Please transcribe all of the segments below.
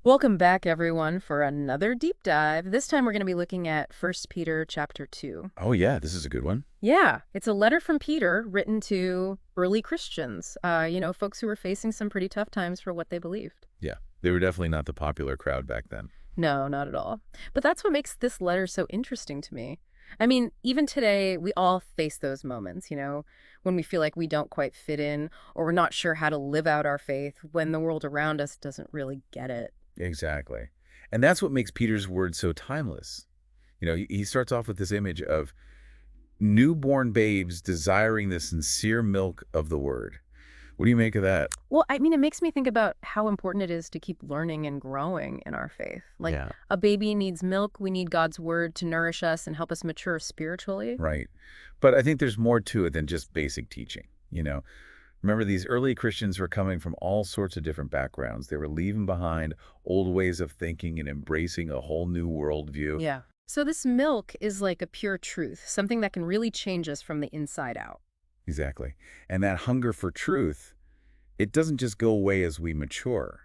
Welcome back, everyone, for another deep dive. This time we're going to be looking at First Peter chapter 2. Oh, yeah, this is a good one. Yeah, it's a letter from Peter written to early Christians, folks who were facing some pretty tough times for what they believed. Yeah, they were definitely not the popular crowd back then. No, not at all. But that's what makes this letter so interesting to me. I mean, even today, we all face those moments, when we feel like we don't quite fit in or we're not sure how to live out our faith when the world around us doesn't really get it. Exactly. And that's what makes Peter's words so timeless. He starts off with this image of newborn babes desiring the sincere milk of the word. What do you make of that? Well, I mean, it makes me think about how important it is to keep learning and growing in our faith. Like Yeah. a baby needs milk, we need God's word to nourish us and help us mature spiritually. Right. But I think there's more to it than just basic teaching. Remember, these early Christians were coming from all sorts of different backgrounds. They were leaving behind old ways of thinking and embracing a whole new worldview. Yeah. So this milk is like a pure truth, something that can really change us from the inside out. Exactly. And that hunger for truth, it doesn't just go away as we mature.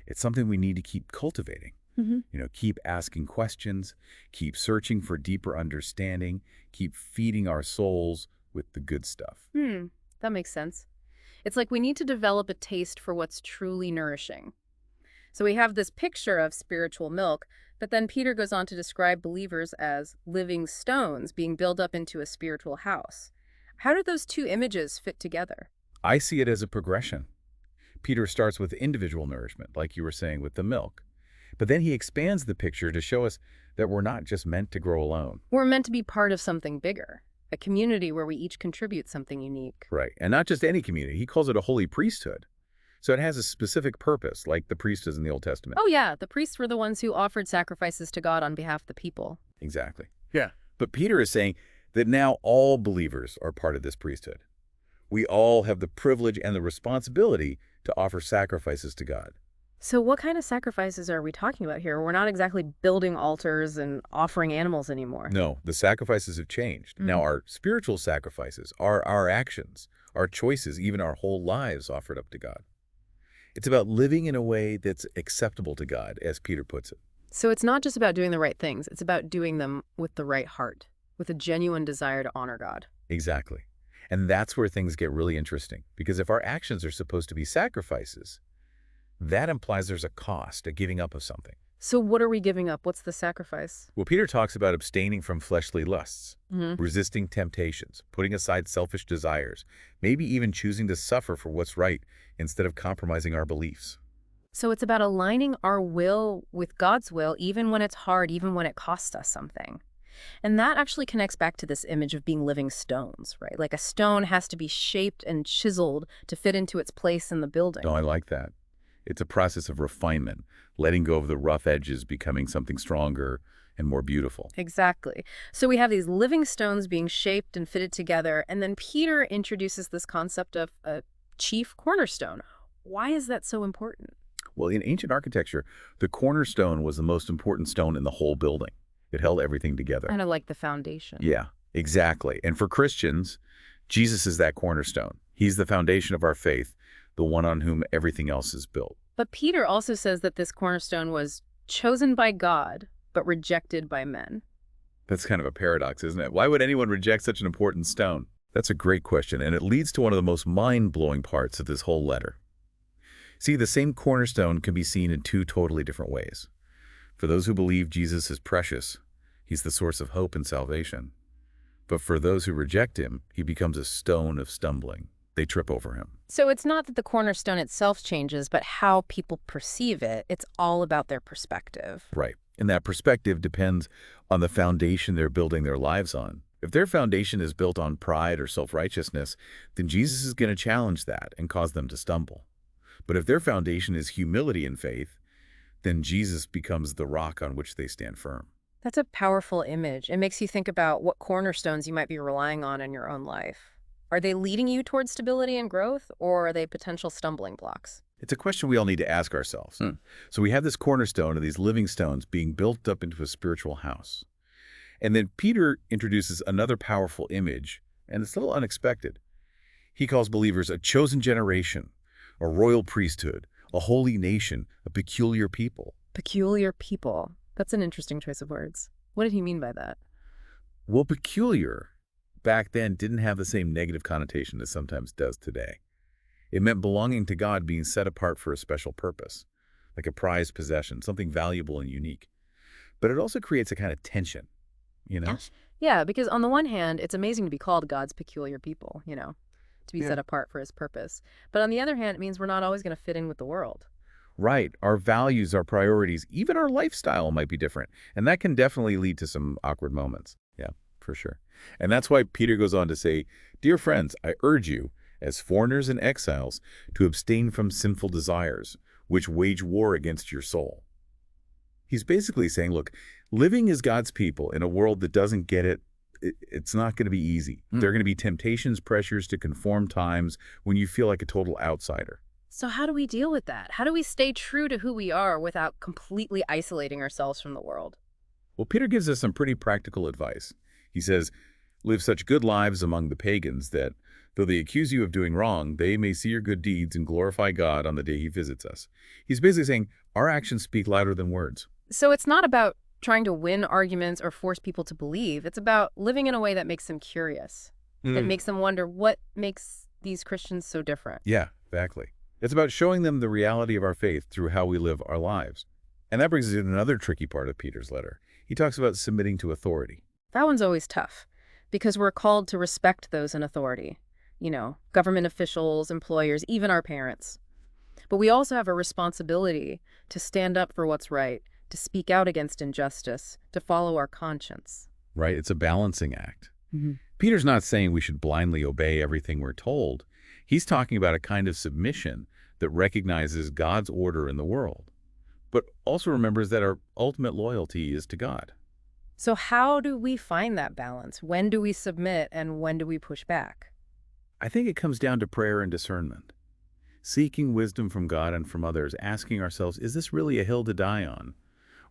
It's something we need to keep cultivating. Hmm. Keep asking questions, keep searching for deeper understanding, keep feeding our souls with the good stuff. That makes sense. It's like we need to develop a taste for what's truly nourishing. So we have this picture of spiritual milk, but then Peter goes on to describe believers as living stones being built up into a spiritual house. How do those two images fit together? I see it as a progression. Peter starts with individual nourishment, like you were saying with the milk. But then he expands the picture to show us that we're not just meant to grow alone. We're meant to be part of something bigger, a community where we each contribute something unique. Right. And not just any community. He calls it a holy priesthood. So it has a specific purpose, like the priesthoods in the Old Testament. Oh, yeah, the priests were the ones who offered sacrifices to God on behalf of the people. Exactly. Yeah. But Peter is saying that now all believers are part of this priesthood. We all have the privilege and the responsibility to offer sacrifices to God. So, what kind of sacrifices are we talking about here? We're not exactly building altars and offering animals anymore. No, the sacrifices have changed. Now our spiritual sacrifices are our actions, our choices, even our whole lives offered up to God. It's about living in a way that's acceptable to God, as Peter puts it. So, it's not just about doing the right things, it's about doing them with the right heart, with a genuine desire to honor God. Exactly. And that's where things get really interesting, because if our actions are supposed to be sacrifices, that implies there's a cost, a giving up of something. So, what are we giving up? What's the sacrifice? Well, Peter talks about abstaining from fleshly lusts, Hmm. resisting temptations, putting aside selfish desires, maybe even choosing to suffer for what's right instead of compromising our beliefs. So, it's about aligning our will with God's will, even when it's hard, even when it costs us something. And that actually connects back to this image of being living stones, right? Like a stone has to be shaped and chiseled to fit into its place in the building. No, I like that. It's a process of refinement, letting go of the rough edges, becoming something stronger and more beautiful. Exactly. So we have these living stones being shaped and fitted together, and then Peter introduces this concept of a chief cornerstone. Why is that so important? Well, in ancient architecture, the cornerstone was the most important stone in the whole building. It held everything together. Kind of like the foundation. Yeah, exactly. And for Christians, Jesus is that cornerstone. He's the foundation of our faith, the one on whom everything else is built. But Peter also says that this cornerstone was chosen by God, but rejected by men. That's kind of a paradox, isn't it? Why would anyone reject such an important stone? That's a great question, and it leads to one of the most mind-blowing parts of this whole letter. See, the same cornerstone can be seen in two totally different ways. For those who believe Jesus is precious, he's the source of hope and salvation. But for those who reject him, he becomes a stone of stumbling. They trip over him. So it's not that the cornerstone itself changes, but how people perceive it. It's all about their perspective. Right. And that perspective depends on the foundation they're building their lives on. If their foundation is built on pride or self-righteousness, then Jesus is going to challenge that and cause them to stumble. But if their foundation is humility and faith, then Jesus becomes the rock on which they stand firm. That's a powerful image. It makes you think about what cornerstones you might be relying on in your own life. Are they leading you towards stability and growth, or are they potential stumbling blocks? It's a question we all need to ask ourselves. So we have this cornerstone of these living stones being built up into a spiritual house. And then Peter introduces another powerful image, and it's a little unexpected. He calls believers a chosen generation, a royal priesthood, a holy nation, a peculiar people. Peculiar people. That's an interesting choice of words. What did he mean by that? Well, peculiar back then didn't have the same negative connotation as sometimes does today. It meant belonging to God, being set apart for a special purpose, like a prized possession, something valuable and unique. But it also creates a kind of tension, you know? Yeah, because on the one hand, it's amazing to be called God's peculiar people, to be Yeah. set apart for his purpose. But on the other hand, it means we're not always going to fit in with the world. Right. Our values, our priorities, even our lifestyle might be different. And that can definitely lead to some awkward moments. Yeah, for sure. And that's why Peter goes on to say, "Dear friends, I urge you, as foreigners and exiles, to abstain from sinful desires, which wage war against your soul." He's basically saying, look, living as God's people in a world that doesn't get it, it's not going to be easy. There are going to be temptations, pressures to conform, times when you feel like a total outsider. So how do we deal with that? How do we stay true to who we are without completely isolating ourselves from the world? Well, Peter gives us some pretty practical advice. He says, live such good lives among the pagans that, though they accuse you of doing wrong, they may see your good deeds and glorify God on the day he visits us. He's basically saying our actions speak louder than words. So it's not about trying to win arguments or force people to believe. It's about living in a way that makes them curious, that makes them wonder what makes these Christians so different. Yeah, exactly. It's about showing them the reality of our faith through how we live our lives. And that brings us to another tricky part of Peter's letter. He talks about submitting to authority. That one's always tough because we're called to respect those in authority. Government officials, employers, even our parents. But we also have a responsibility to stand up for what's right, to speak out against injustice, to follow our conscience. Right? It's a balancing act. Peter's not saying we should blindly obey everything we're told. He's talking about a kind of submission that recognizes God's order in the world, but also remembers that our ultimate loyalty is to God. So how do we find that balance? When do we submit and when do we push back? I think it comes down to prayer and discernment. Seeking wisdom from God and from others, asking ourselves, is this really a hill to die on?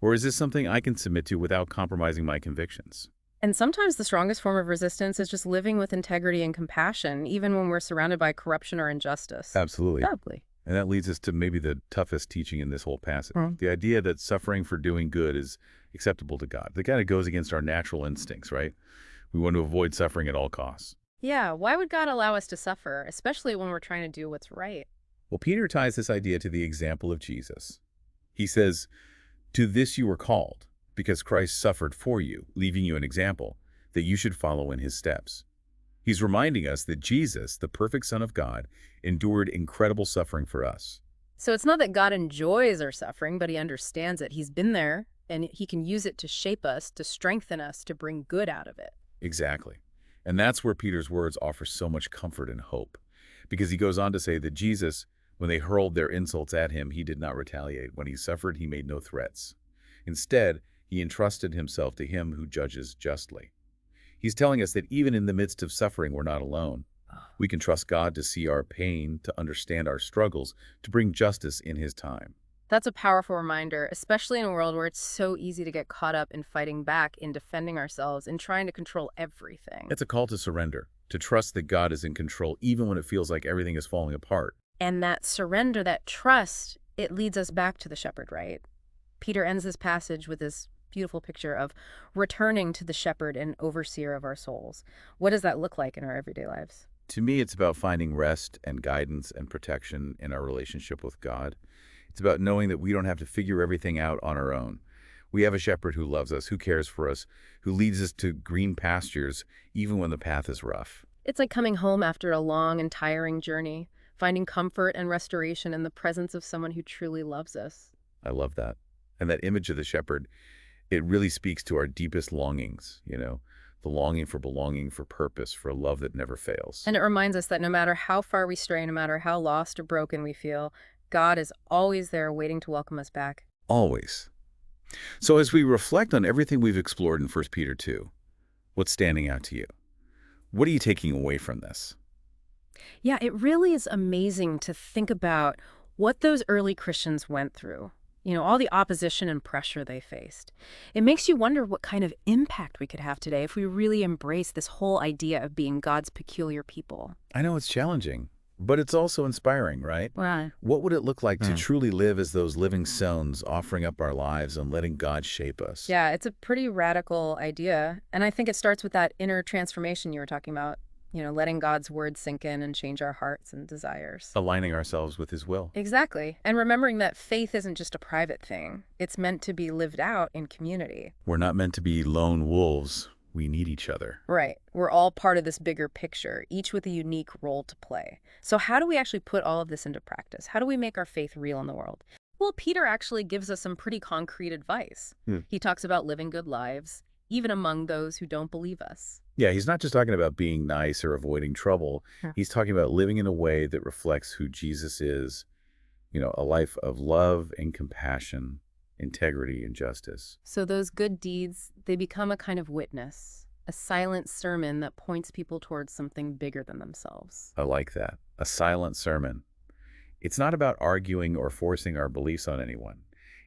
Or is this something I can submit to without compromising my convictions? And sometimes the strongest form of resistance is just living with integrity and compassion, even when we're surrounded by corruption or injustice. Absolutely. Probably. And that leads us to maybe the toughest teaching in this whole passage. The idea that suffering for doing good is acceptable to God. That kind of goes against our natural instincts, right? We want to avoid suffering at all costs. Yeah, why would God allow us to suffer, especially when we're trying to do what's right? Well, Peter ties this idea to the example of Jesus. He says, "To this you were called, because Christ suffered for you, leaving you an example, that you should follow in his steps." He's reminding us that Jesus, the perfect Son of God, endured incredible suffering for us. So it's not that God enjoys our suffering, but he understands it. He's been there, and he can use it to shape us, to strengthen us, to bring good out of it. Exactly. And that's where Peter's words offer so much comfort and hope, because he goes on to say that Jesus, when they hurled their insults at him, he did not retaliate. When he suffered, he made no threats. Instead, he entrusted himself to him who judges justly. He's telling us that even in the midst of suffering, we're not alone. We can trust God to see our pain, to understand our struggles, to bring justice in his time. That's a powerful reminder, especially in a world where it's so easy to get caught up in fighting back, in defending ourselves, in trying to control everything. It's a call to surrender, to trust that God is in control even when it feels like everything is falling apart. And that surrender, that trust, it leads us back to the shepherd, right? Peter ends this passage with this beautiful picture of returning to the shepherd and overseer of our souls. What does that look like in our everyday lives? To me, it's about finding rest and guidance and protection in our relationship with God. It's about knowing that we don't have to figure everything out on our own. We have a shepherd who loves us, who cares for us, who leads us to green pastures, even when the path is rough. It's like coming home after a long and tiring journey, finding comfort and restoration in the presence of someone who truly loves us. I love that. And that image of the shepherd, it really speaks to our deepest longings, the longing for belonging, for purpose, for a love that never fails. And it reminds us that no matter how far we stray, no matter how lost or broken we feel, God is always there waiting to welcome us back. Always. So as we reflect on everything we've explored in 1 Peter 2, what's standing out to you? What are you taking away from this? Yeah, it really is amazing to think about what those early Christians went through. All the opposition and pressure they faced. It makes you wonder what kind of impact we could have today if we really embrace this whole idea of being God's peculiar people. I know it's challenging. But it's also inspiring, right? Right. What would it look like to Hmm. truly live as those living stones, offering up our lives and letting God shape us? Yeah, it's a pretty radical idea. And I think it starts with that inner transformation you were talking about, letting God's word sink in and change our hearts and desires. Aligning ourselves with His will. Exactly. And remembering that faith isn't just a private thing, it's meant to be lived out in community. We're not meant to be lone wolves. We need each other. Right. We're all part of this bigger picture, each with a unique role to play. So, how do we actually put all of this into practice? How do we make our faith real in the world? Well, Peter actually gives us some pretty concrete advice. He talks about living good lives, even among those who don't believe us. Yeah, he's not just talking about being nice or avoiding trouble. Yeah. He's talking about living in a way that reflects who Jesus is, a life of love and compassion, integrity and justice. So, those good deeds, they become a kind of witness, a silent sermon that points people towards something bigger than themselves. I like that. A silent sermon. It's not about arguing or forcing our beliefs on anyone.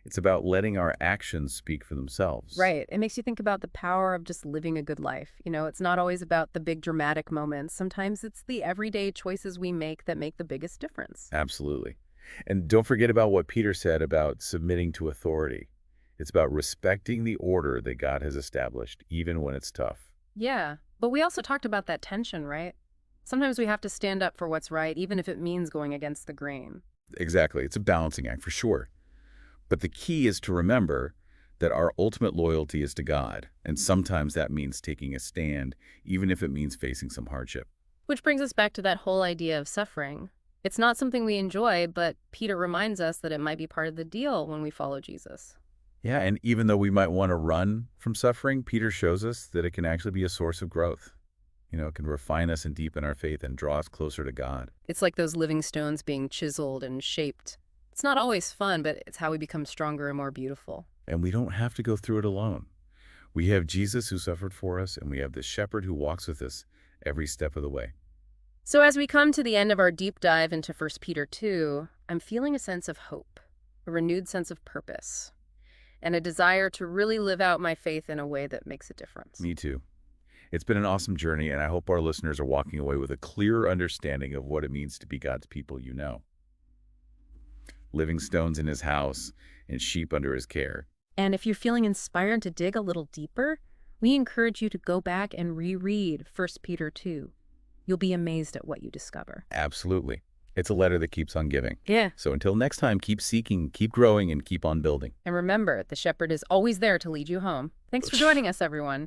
It's about letting our actions speak for themselves. Right. It makes you think about the power of just living a good life. It's not always about the big dramatic moments. Sometimes it's the everyday choices we make that make the biggest difference. Absolutely. And don't forget about what Peter said about submitting to authority. It's about respecting the order that God has established, even when it's tough. Yeah. But we also talked about that tension, right? Sometimes we have to stand up for what's right, even if it means going against the grain. Exactly. It's a balancing act for sure. But the key is to remember that our ultimate loyalty is to God, and sometimes that means taking a stand, even if it means facing some hardship. Which brings us back to that whole idea of suffering. It's not something we enjoy, but Peter reminds us that it might be part of the deal when we follow Jesus. Yeah, and even though we might want to run from suffering, Peter shows us that it can actually be a source of growth. It can refine us and deepen our faith and draw us closer to God. It's like those living stones being chiseled and shaped. It's not always fun, but it's how we become stronger and more beautiful. And we don't have to go through it alone. We have Jesus who suffered for us, and we have the shepherd who walks with us every step of the way. So as we come to the end of our deep dive into 1 Peter 2, I'm feeling a sense of hope, a renewed sense of purpose, and a desire to really live out my faith in a way that makes a difference. Me too. It's been an awesome journey, and I hope our listeners are walking away with a clearer understanding of what it means to be God's people. Living stones in His house and sheep under His care. And if you're feeling inspired to dig a little deeper, we encourage you to go back and reread 1 Peter 2. You'll be amazed at what you discover. Absolutely. It's a letter that keeps on giving. Yeah. So until next time, keep seeking, keep growing, and keep on building. And remember, the shepherd is always there to lead you home. Thanks for joining us, everyone.